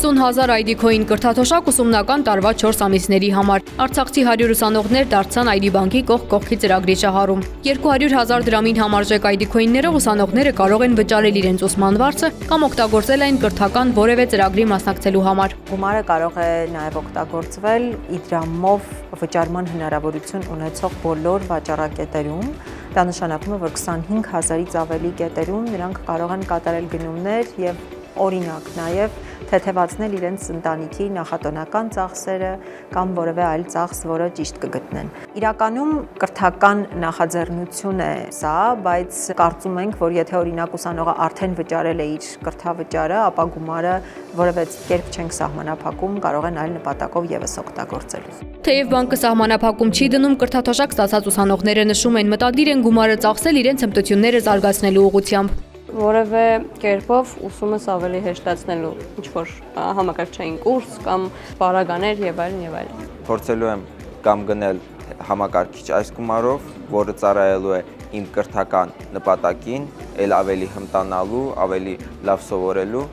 50,000 ID Coin կրթաթոշակ ուսումնական տարվա 4 ամիսների համար։ Արցախցի 100 ուսանողներ դարձան ID բանկի կողք-կողքի ծրագրի շահառում։ 200,000 դրամին համարժեք ID Coin-ներով ուսանողները կարող են վճարել իրենց ուսման վարձը կամ օգտագործել այն կրթական որևէ ծրագրի մասնակցելու համար։ Գումարը կարող է նաև օգտագործվել իդրամով վճարման հնարավորություն ունեցող բոլոր վաճառակետերում։ Դա նշանակում է, որ 25,000-ից ավելի կետերում նրանք կարող են կատարել գնումներ եւ օրինակ նաև թեթևացնել իրենց ընտանիքի նախատոնական ծախսերը կամ որևէ այլ ծախս, որը ճիշտ կգտնեն։ Իրականում կրթական նախաձեռնություն է սա, բայց կարծում ենք, որ եթե օրինակ ուսանողը արդեն վճարել է իր կրթավճարը, ապա գումարը որևէ կերպ չենք սահմանափակում, կարող են այլ նպատակով եւս օգտագործել։ Թեև բանկը սահմանափակում չի դնում, կրթաթոշակ ստացած ուսանողները նշում են, մտադիր են գումարը ծախսել իրենց հմտությունները զարգացնելու ուղղությամբ։ Որևէ կերպով ուսումս ավելի հեշտացնելու ինչ-որ համակարգչային կուրս կամ պարագաներ եւ այլն եւ այլն։ Փորձելու եմ կամ գնել համակարգիչ այս գումարով, որը ծառայելու է իմ կրթական նպատակին, ել ավելի հմտանալու, ավելի լավ սովորելու,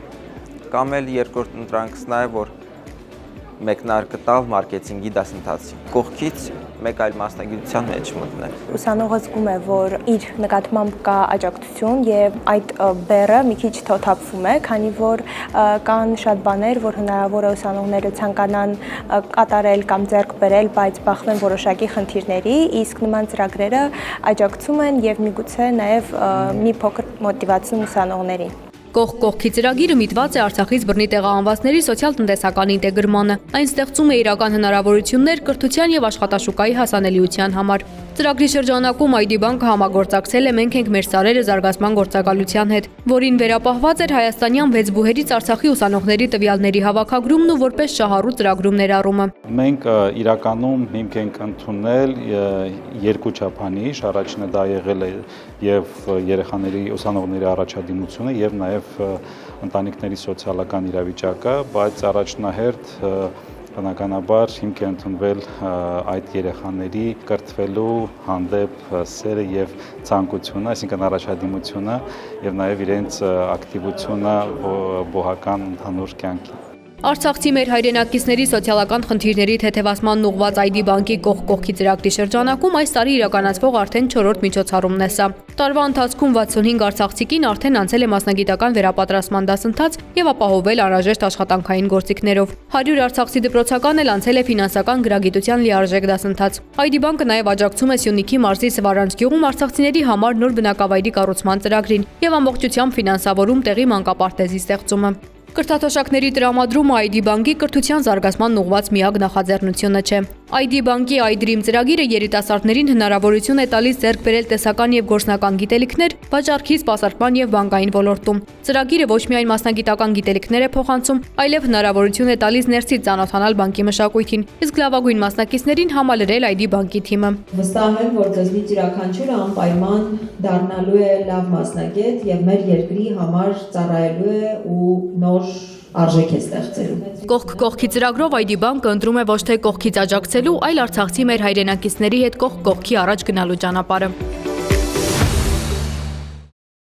կամ էլ երկրորդ ընտրանքս նաեւ որ մեկնարկը տալ մարքեթինգի դասընթացին։ Կողքից մեկ այլ մասնագիտության մեջ մտնել։ Ուսանողը զգում է, որ իր նկատմամբ կա աջակցություն եւ այդ բեռը մի քիչ թոթափվում է, քանի որ կան շատ բաներ, որ հնարավոր է ուսանողները ցանկանան կատարել կամ ձեռք բերել, բայց բախվեն որոշակի խնդիրների, իսկ նման ծրագրերը աջակցում են եւ միգուցե նաեւ մի փոքր մոտիվացնում ուսանողներին։ Կողք-կողքի ծրագիրը միտված է Արցախից բռնի տեղահանվածների սոցիալ-տնտեսական ինտեգրմանը։ Այն ստեղծում է իրական հնարավորություններ կրթության եւ աշխատաշուկայի հասանելիության համար։ Ծրագրի շրջանակում ID բանկը համագործակցել է «Մենք ենք մեր սարերը» զարգացման գործակալության հետ, որին վերապահված էր հայաստանյան 6 բուհերից Արցախի ուսանողների տվյալների հավաքագրումն ու որպես շահառու ծրագրում ներառումը։ Մենք իրականում հիմք ենք ընդունել երկու չափանիշ, առաջինը դա եղել է եւ երեխաների ուսանողների առաջադիմությունը եւ նաեւ ընտանիքների սոցիալական իրավիճակը, բայց առաջնահերթ բնականաբար հիմք է ընդունվել այդ երեխաների կրթվելու հանդեպ սերը եւ ցանկությունը, այսինքն առաջադիմությունը եւ նաեւ իրենց ակտիվությունը բոհական ընդհանուր կյանքի։ Արցախցի մեր հայրենակիցների սոցիալական խնդիրների թեթևացման ուղղված ID բանկի կողք-կողքի ծրագրի շրջանակում այս տարի իրականացվող արդեն 4-րդ միջոցառումն է սա։ Տարվա ընթացքում 65 արցախցի կին արդեն անցել է մասնագիտական վերապատրաստման դասընթաց եւ ապահովել անհրաժեշտ աշխատանքային գործիքներով։ 100 արցախցի դպրոցական էլ անցել է ֆինանսական գրագիտության լիարժեք դասընթաց։ ID բանկը նաեւ աջակցում է Սյունիքի մարզի Սվարանց գյուղում արցախցիների համար նոր բնակավայրի կառուցման ծրագրին եւ ամբողջությամբ ֆինանսավորում տեղի մանկապարտեզի ստեղծումը։ Կրթաթոշակների տրամադրումը ID բանկի կրթության զարգացման ուղղված միակ նախաձեռնությունը չէ։ ID բանկի iDream ծրագիրը երիտասարդներին հնարավորություն է տալիս ձեռք բերել տեսական եւ գործնական գիտելիքներ վաճառքի, սպասարկման եւ բանկային ոլորտում։ Ծրագիրը ոչ միայն մասնագիտական գիտելիքներ է փոխանցում, այլև հնարավորություն է տալիս ներսից ծանոթանալ բանկի մշակույթին, իսկ լավագույն մասնակիցներին համալրել ID բանկի թիմը։ Վստահ եմ, որ ձեզնից յուրաքանչյուրը անպայման դառնալու է լավ մասնագետ եւ մեր երկրի համար ծառայելու է ու նոր արժեք է ստեղծելու։ Կողք-կողքի ծրագրով ID բանկը ընտրում է ոչ թե կողքից աջակցելու, այլ արցախցի մեր հայրենակիցների հետ կողք-կողքի առաջ գնալու ճանապարհը։